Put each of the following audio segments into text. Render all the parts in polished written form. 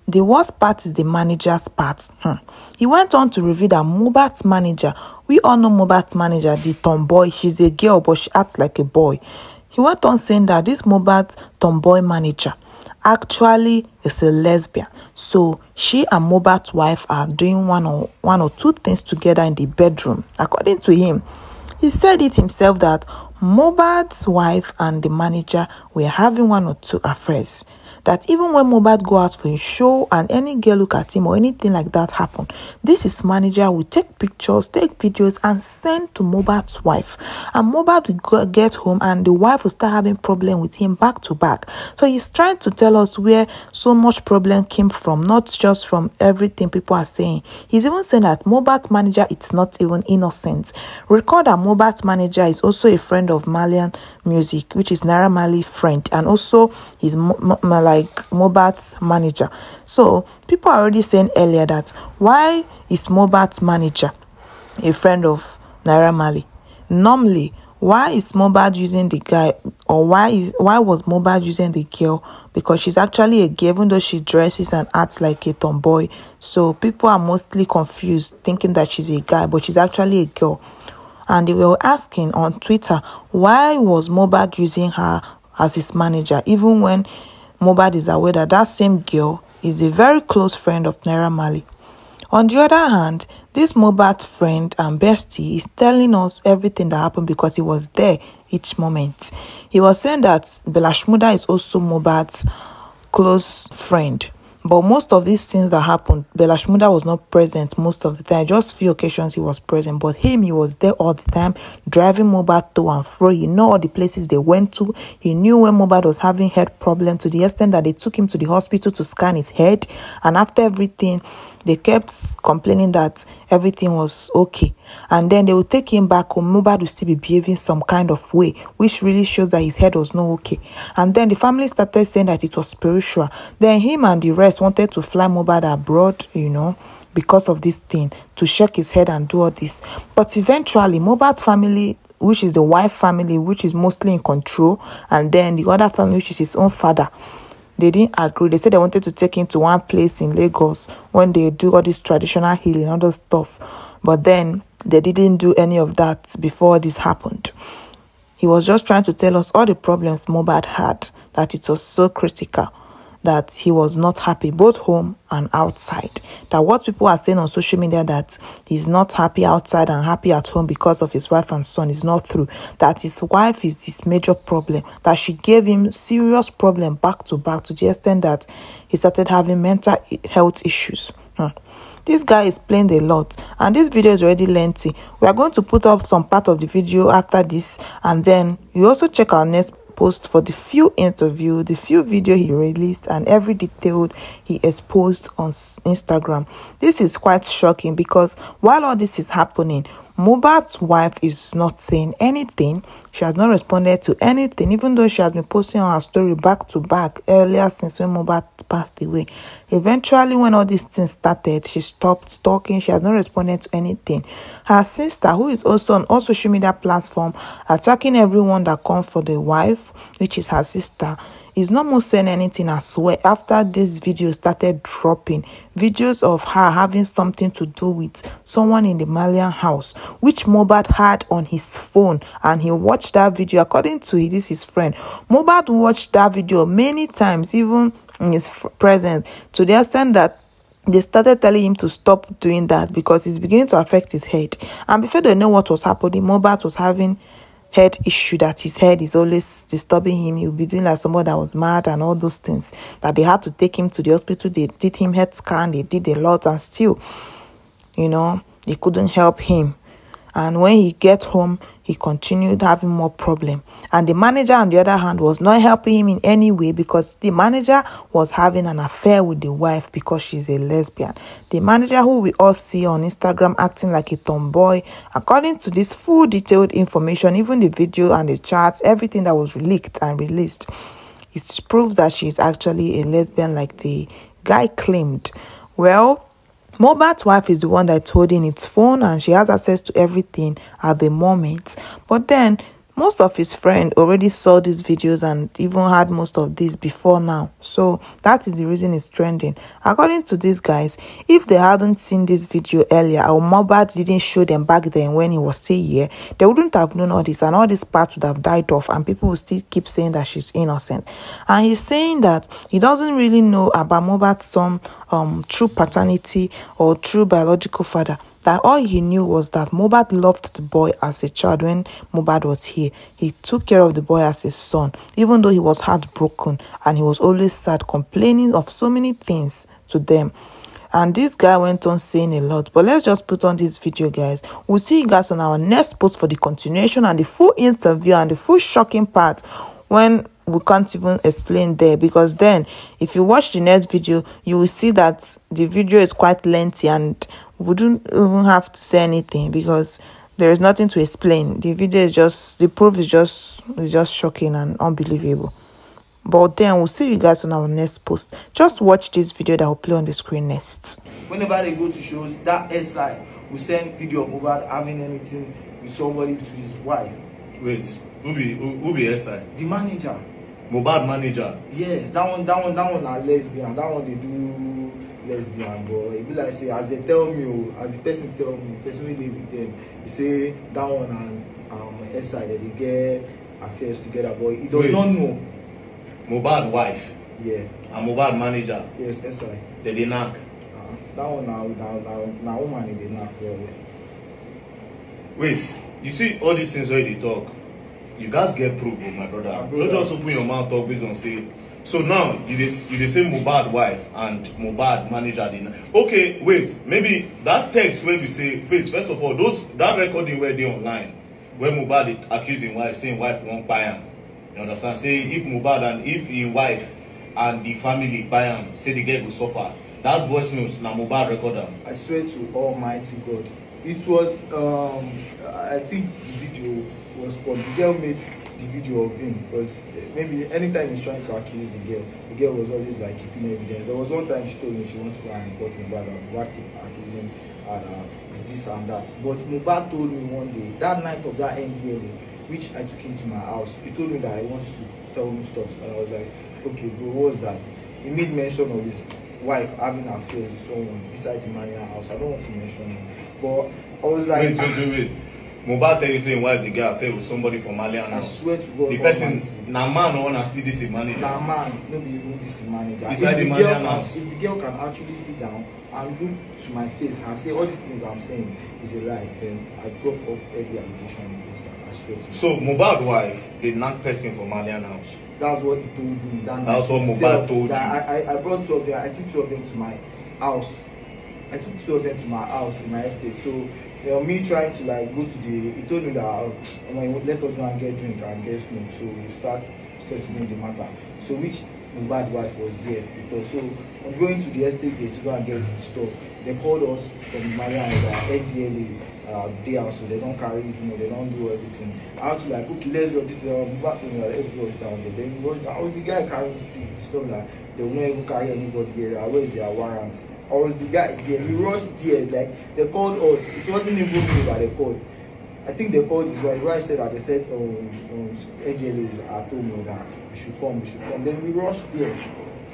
The worst part is the manager's part. He went on to reveal that Mohbad's manager, we all know Mohbad's manager, the tomboy, she's a girl but she acts like a boy. He went on saying that this Mohbad tomboy manager actually is a lesbian. So she and Mohbad's wife are doing one or two things together in the bedroom. According to him, he said it himself that Mohbad's wife and the manager were having one or two affairs. That even when Mohbad go out for a show and any girl look at him or anything like that happen, his manager will take pictures, take videos and send to Mohbad's wife. And Mohbad will get home and the wife will start having problem with him back to back. So he's trying to tell us where so much problem came from, not just from everything people are saying. He's even saying that Mohbad's manager is not even innocent. Recall that Mohbad's manager is also a friend of Malian Music, which is Naira Marley's friend, and also he's Mohbad's manager. So people are already saying earlier that why is Mohbad's manager a friend of Naira Marley? Normally, why is Mohbad using the guy, or why was Mohbad using the girl? Because she's actually a girl, even though she dresses and acts like a tomboy. So people are mostly confused, thinking that she's a guy, but she's actually a girl. And they were asking on Twitter, why was Mohbad using her as his manager, even when Mohbad is aware that that same girl is a very close friend of Naira Marley. On the other hand, this Mohbad friend and bestie is telling us everything that happened because he was there each moment. He was saying that Bella Shmurda is also Mohbad's close friend. But most of these things that happened, Bella Shmurda was not present most of the time. Just few occasions he was present. But he was there all the time, driving Mohbad to and fro. He knew all the places they went to. He knew when Mohbad was having head problems, to the extent that they took him to the hospital to scan his head. And after everything, they kept complaining that everything was okay. And then they would take him back home. Mohbad would still be behaving some kind of way, which really shows that his head was not okay. And then the family started saying that it was spiritual. Then him and the rest wanted to fly Mohbad abroad, because of this thing, to check his head and do all this. But eventually, Mohbad's family, which is the wife family, which is mostly in control, and then the other family, which is his own father, they didn't agree. They said they wanted to take him to one place in Lagos when they do all this traditional healing, all those stuff. But then they didn't do any of that before this happened. He was just trying to tell us all the problems Mohbad had, that it was so critical, that he was not happy both home and outside. That what people are saying on social media, that he's not happy outside and happy at home because of his wife and son, is not true. That his wife is his major problem, that she gave him serious problem back to back, to the extent that he started having mental health issues. This guy explained a lot, and this video is already lengthy. We are going to put up some part of the video after this, and then you also check our next post for the few interview, the few video he released, and every detail he exposed on Instagram. This is quite shocking because while all this is happening, Mohbad's wife is not saying anything. She has not responded to anything, even though she has been posting on her story back to back earlier since when Mohbad passed away. Eventually, when all these things started, she stopped talking. She has not responded to anything. Her sister, who is also on all social media platforms, attacking everyone that comes for the wife, which is her sister, is not more saying anything as well. After this video started dropping, videos of her having something to do with someone in the Malian house, which Mohbad had on his phone, and he watched that video. According to his friend, Mohbad watched that video many times, even in his presence, to the extent that they started telling him to stop doing that because it's beginning to affect his head. And before they know what was happening, Mohbad was having head issue, that his head is always disturbing him. He would be doing like someone that was mad and all those things, that they had to take him to the hospital. They did him head scan, they did a lot, and still, they couldn't help him. And when he get home, he continued having more problem. And the manager, on the other hand, was not helping him in any way, because the manager was having an affair with the wife because she's a lesbian. The manager, who we all see on Instagram acting like a tomboy, according to this full detailed information, even the video and the charts, everything that was leaked and released, it proves that she's actually a lesbian like the guy claimed. Well, Mohbad's wife is the one that's holding its phone, and she has access to everything at the moment. But then most of his friends already saw these videos and even had most of these before now. So that is the reason it's trending. According to these guys, if they hadn't seen this video earlier, or Mohbad didn't show them back then when he was still here, they wouldn't have known all this, and all this part would have died off, and people will still keep saying that she's innocent. And he's saying that he doesn't really know about Mohbad's son true paternity or true biological father. That all he knew was that Mohbad loved the boy as a child. When Mohbad was here, he took care of the boy as his son, even though he was heartbroken and he was always sad, complaining of so many things to them. And this guy went on saying a lot. But let's just put on this video, guys. We'll see you guys on our next post for the continuation and the full interview and the full shocking part, when we can't even explain there. Because then if you watch the next video, you will see that the video is quite lengthy and we don't even have to say anything because there is nothing to explain. The video is just, the proof is just shocking and unbelievable. But then we'll see you guys on our next post. Just watch this video that will play on the screen next. Whenever they go to shows, that SI will send video of Mohbad having anything with somebody, to his wife. Wait, who be SI? The manager. Mohbad manager? Yes, that one are lesbian. That one they do lesbian, but it be like say, as they tell me, as the person tell me, the person will live with them, he say that one and SI that they get affairs together, but he does not know. Mohbad wife? Yeah. And Mohbad manager? Yes, SI. They knock? That one now woman in the knock. Wait, you see all these things where they talk, you guys get proof, my brother. Don't just open your mouth talk based on say. So now you dey say Mohbad wife and Mohbad manager dey. Okay, wait, maybe that text where we say, wait, first of all, that recording where they online, where Mohbad accused his wife, saying wife won't buy him. You understand? Say if Mohbad and if his wife and the family buy him, say the girl will suffer. That voice notes na Mohbad recorder. I swear to Almighty God, it was I think the video was called, the girl made the video of him, because maybe anytime he's trying to accuse the girl was always like keeping evidence. There was one time she told me she wanted to go and report Mohbad, and Mohbad kept accusing her it's this and that. But Mohbad told me one day, that night of that NDLA, which I took him to my house, he told me that he wants to tell me stuff, and I was like, okay bro, what was that? He made mention of his wife having affairs with someone beside the manager house. I don't want to mention him, but I was like, wait. Mohbad tell you saying wife the girl affair with somebody from Malian. I swear to God, the person na man no wanna see this manager. Na man, no be even this manager. Beside the Malian house. If the girl can actually sit down and look to my face and say all these things I'm saying is a lie, then I drop off every allegation against her. I swear to you. So Mohbad wife, the knock person from Malian house. That's what he told me. That's what Mohbad told you. I brought two of them. I took two of them to my house. I took two of them to my house in my estate. So me trying to like go to he told me that let us go and get drink and get smoke. So we start settling the matter. So which Mohbad wife was there, because so I'm going to the estate gate to go and get the store. They called us from Mariana, NDLA day out, so they don't carry it, they don't do everything. I was like, okay, let's rush it down, let's rush down there. Then we rush down. I was the guy carrying the stuff that they will not even carry anybody here. Where is their warrant? I was the guy there. We rushed there, like they called us. It wasn't even me that they called. I think they called his wife. Wife said that they said NDLA is at home, that we should come. Then we rushed there.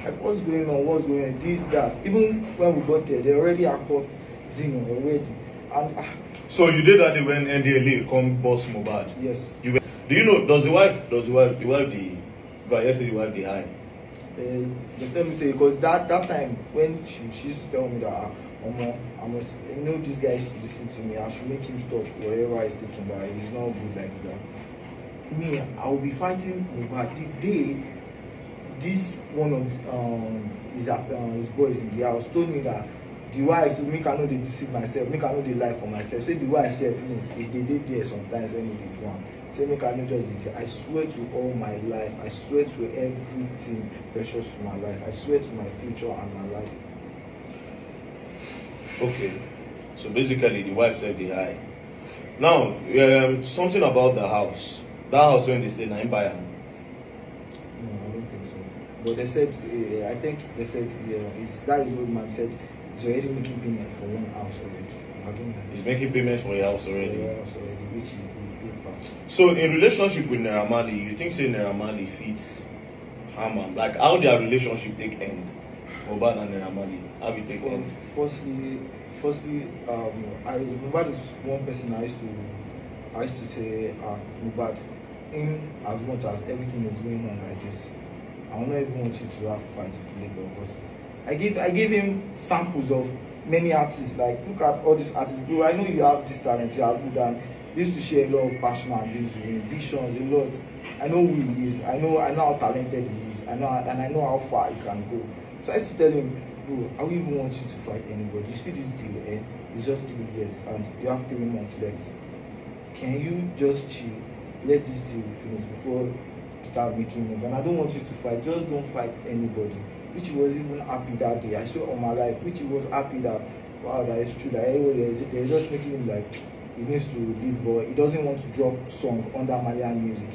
Like, what's going on? This, that. Even when we got there, they already handcuffed Zino already. And so you did that when NDLA come boss Mohbad? Yes. Do you know, does the wife the guy yesterday the wife the high? They tell me say, because that time when she used to tell me that I must, this guy used to listen to me, I should make him stop whatever he's taking, that he's not good like that. Me, I will be fighting Mohbad the day this one of his boys in the house told me that the wife, so make I know they deceive myself, make I know they lie for myself. Say the wife said, if they did there sometimes when he did one. Say make I know just did there. I swear to all my life, I swear to everything precious to my life. I swear to my future and my life. Okay. So basically the wife said the high. Now, something about the house. That house when they stay in buy them. No, I don't think so. But they said, I think they said, that old man said he's already making payment for one house already. I don't know. He's making payment for a house already. For a house already, which is the big part. So in relationship with Naira Marley, you think say Naira Marley fits Hamam? Like how their relationship take end? Mohbad and Naira Marley, how it take end? Firstly, Mohbad is one person I used to say Mohbad, in as much as everything is going on like this, I will not even want you to have fight with Lagos, because I gave him samples of many artists. Like, look at all these artists. Bro, I know you have this talent, you are good, and he used to share a lot of passion and dreams with him, visions, a lot. I know who he is. I know how talented he is. I know how far he can go. So I used to tell him, bro, I don't even want you to fight anybody. You see this deal, it's just 3 years, and you have 3 months left. Can you just chill? Let this deal finish before you start making moves. And I don't want you to fight. Just don't fight anybody. Which he was even happy that day. I saw on my life, which he was happy that, wow, that is true. That they're just making him like he needs to leave, but he doesn't want to drop song under Malian music.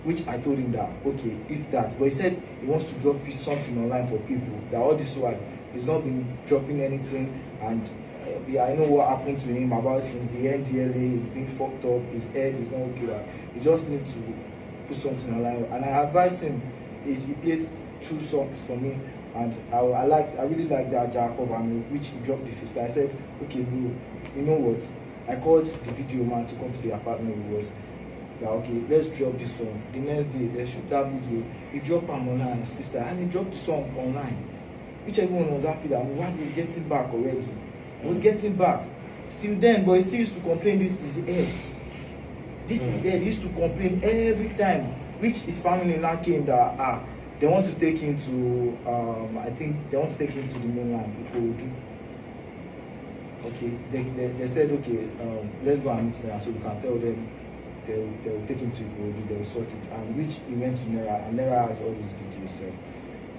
Which I told him that, okay, if that. But he said he wants to drop something online for people. That all this while he's not been dropping anything, and yeah, I know what happened to him about since the NDLA is being fucked up, his head is not okay. He just needs to put something online. And I advised him, he played 2 songs for me, and I really liked that Jacob, and which he dropped the first. I said, okay bro, you know what? I called the video man to come to the apartment with us. Like, okay, let's drop this song. The next day, let's shoot that video. He dropped him online, sister, and he dropped the song online. Which everyone was happy that Mohbad was getting back already. He was getting back. Still then, but he still used to complain, this is the end. This is the end. He used to complain every time. Which his family now came that, they want to take him to, I think they want to take him to the mainland, Ikorodu. Okay, they said, okay, let's go and meet them so we can tell them they'll take him to Ikorodu, they'll sort it. And which he went to Naira, and Naira has all these videos.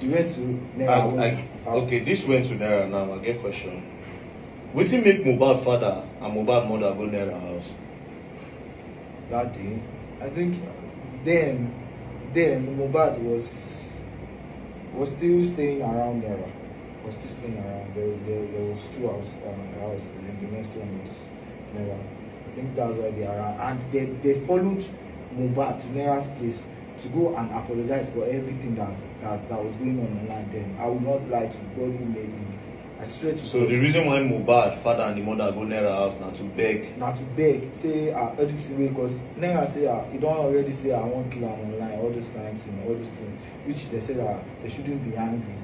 He went to Naira. Okay, this went to Naira now, I get a question. Wetin make Mohbad father and Mohbad mother go Naira house? That day, I think then Mohbad was still staying around Naira. Was still staying around. There was 2 houses, and then the next one was Naira. I think that's why they are around. And they followed Mohbad to Naira's place to go and apologize for everything that was going on online then. I will not lie to God who made me. I swear to So God. the reason why Mohbad father and the mother go Naira house now to beg. Now to beg, say this way, because Naira say you don't already say I won't kill him online, all those kind of things, all those things, which they said they shouldn't be angry.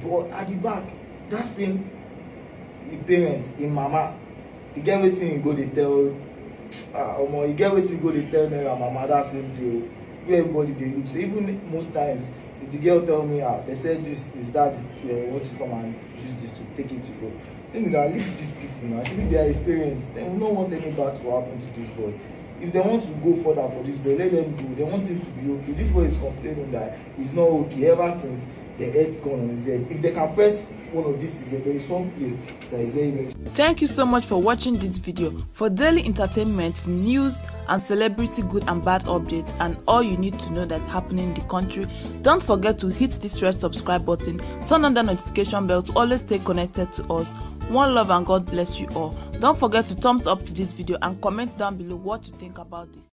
But at the back, that same parents, in mama, he get wetin he go dey tell he get wetin he go dey tell Naira mama that same day. Where everybody dey look. So even most times, if the girl tell me they said this is that want to come and use this to take it to go. Then that leave these people now. Actually their experience, they will not want any bad to happen to this boy. If they want to go further for this boy, let them go. They want him to be okay. This boy is complaining that he's not okay ever since the head gone on his head. If they can press one of these, there is one place that is very, very. Thank you so much for watching this video. For daily entertainment, news and celebrity good and bad updates, and all you need to know that's happening in the country, don't forget to hit this red subscribe button, turn on the notification bell to always stay connected to us. One love and God bless you all. Don't forget to thumbs up to this video and comment down below what you think about this.